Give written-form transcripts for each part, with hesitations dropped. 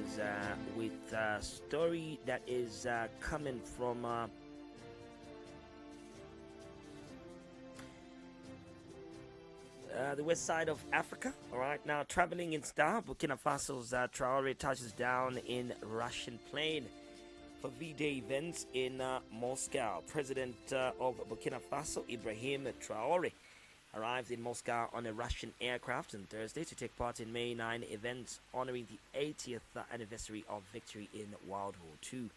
us with a story that is coming from the west side of Africa. All right, now traveling in style, Burkina Faso's Traore touches down in Russian plane for V-Day events in Moscow. President of Burkina Faso, Ibrahim Traore, arrived in Moscow on a Russian aircraft on Thursday to take part in May 9 events honoring the 80th anniversary of victory in World War II.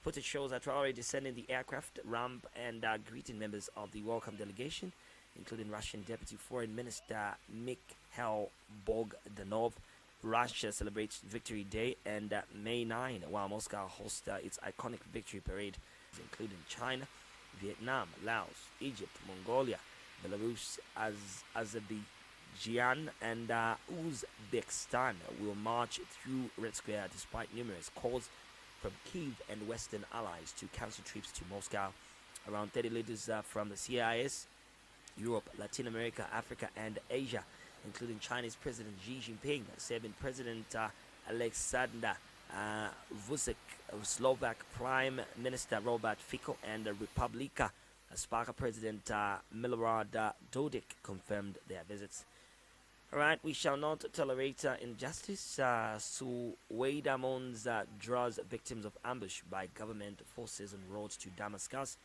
Footage shows Traore descending the aircraft ramp and greeting members of the welcome delegation, including Russian Deputy Foreign Minister Mikhail Bogdanov. Russia celebrates Victory Day and May 9, while Moscow hosts its iconic victory parade, including China, Vietnam, Laos, Egypt, Mongolia, Belarus, Azerbaijan, and Uzbekistan will march through Red Square despite numerous calls from Kyiv and Western allies to cancel trips to Moscow. Around 30 leaders from the CIS, Europe, Latin America, Africa, and Asia, including Chinese President Xi Jinping, Serbian President Aleksandar Vučić, Slovak Prime Minister Robert Fico, and Republika Srpska President Milorad Dodik confirmed their visits. All right, we shall not tolerate injustice. Suwaida mourns draws victims of ambush by government forces on roads to Damascus.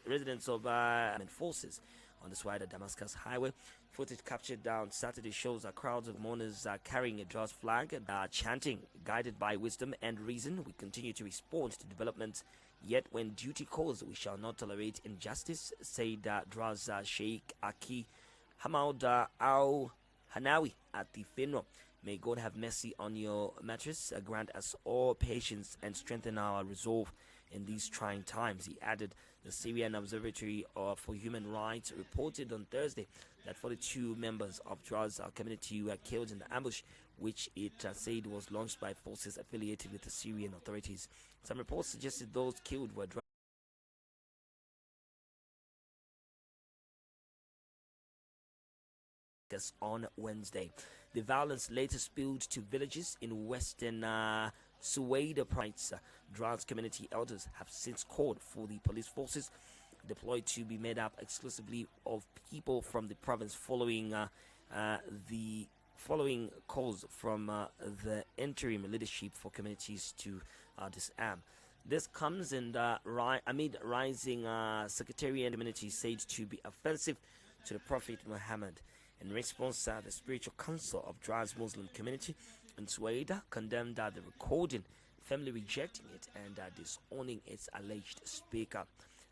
Residents of forces on the Suwaida Damascus highway. Footage captured on Saturday shows crowds of mourners carrying a Draws flag and chanting, guided by wisdom and reason. We continue to respond to developments, yet when duty calls, we shall not tolerate injustice, said Draws Sheikh Aki Hamad Al-Hanawi at the funeral. May God have mercy on your mattress, grant us all patience and strengthen our resolve in these trying times. He added, the Syrian Observatory for Human Rights reported on Thursday that 42 members of Draws community were killed in the ambush, which it said was launched by forces affiliated with the Syrian authorities. Some reports suggested those killed were on Wednesday. The violence later spilled to villages in western Suwaida province. Draws community elders have since called for the police forces deployed to be made up exclusively of people from the province, following calls from the interim leadership for communities to disarm. This comes in amid rising sectarian community said to be offensive to the Prophet Muhammad. In response, the Spiritual Council of Draws Muslim Community in Suwaida condemned the recording, firmly rejecting it and disowning its alleged speaker.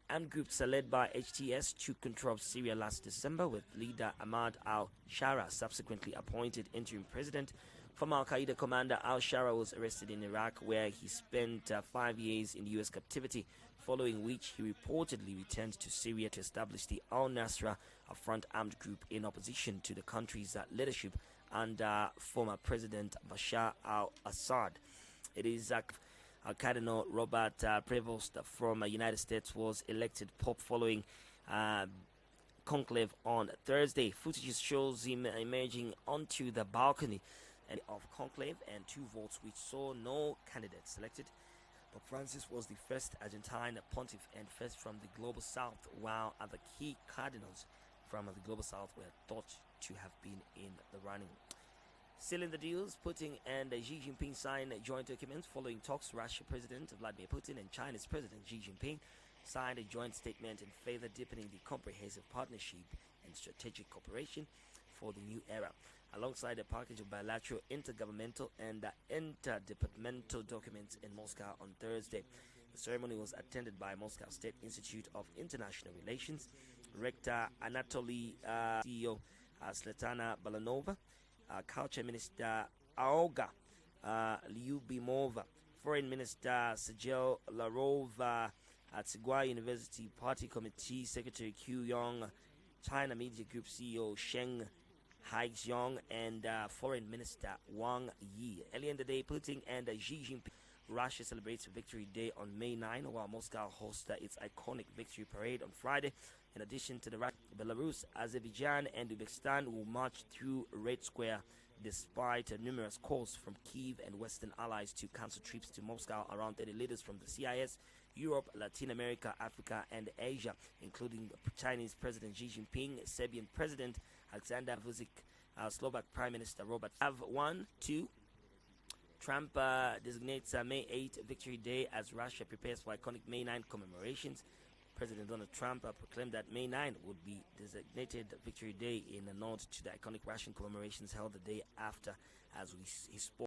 Armed groups led by HTS took control of Syria last December, with leader Ahmad al-Shara subsequently appointed interim president. Former Al-Qaeda commander al-Shara was arrested in Iraq, where he spent 5 years in U.S. captivity, following which he reportedly returned to Syria to establish the Al-Nusra, a front armed group in opposition to the country's leadership under former President Bashar al-Assad. It is Cardinal Robert Prevost from the United States was elected Pope following conclave on Thursday. Footage shows him emerging onto the balcony of conclave and 2 votes, which saw no candidate selected. Pope Francis was the first Argentine pontiff and first from the Global South, while other key cardinals from the Global South were thought to have been in the running. Sealing the deals, Putin and Xi Jinping signed joint documents following talks. Russian President Vladimir Putin and Chinese President Xi Jinping signed a joint statement in further deepening the comprehensive partnership and strategic cooperation for the new era, alongside a package of bilateral, intergovernmental, and interdepartmental documents in Moscow on Thursday. The ceremony was attended by Moscow State Institute of International Relations, Rector Anatoly, CEO Svetlana Balanova, Culture Minister Olga Lyubimova, Foreign Minister Sergei Lavrov, Tsinghua University Party Committee Secretary Q Yong, China Media Group CEO Sheng Haixiong, and Foreign Minister Wang Yi. Earlier in the day, Putin and Xi Jinping. Russia celebrates Victory Day on May 9, while Moscow hosts its iconic victory parade on Friday. In addition to the Belarus, Azerbaijan, and Uzbekistan will march through Red Square despite numerous calls from Kyiv and Western allies to cancel trips to Moscow. Around 30 leaders from the CIS, Europe, Latin America, Africa, and Asia, including Chinese President Xi Jinping, Serbian President Alexander Vučić, Slovak Prime Minister Robert have 1, 2. Trump designates May 8 Victory Day as Russia prepares for iconic May 9 commemorations. President Donald Trump proclaimed that May 9 would be designated Victory Day in a nod to the iconic Russian commemorations held the day after, as he spoke.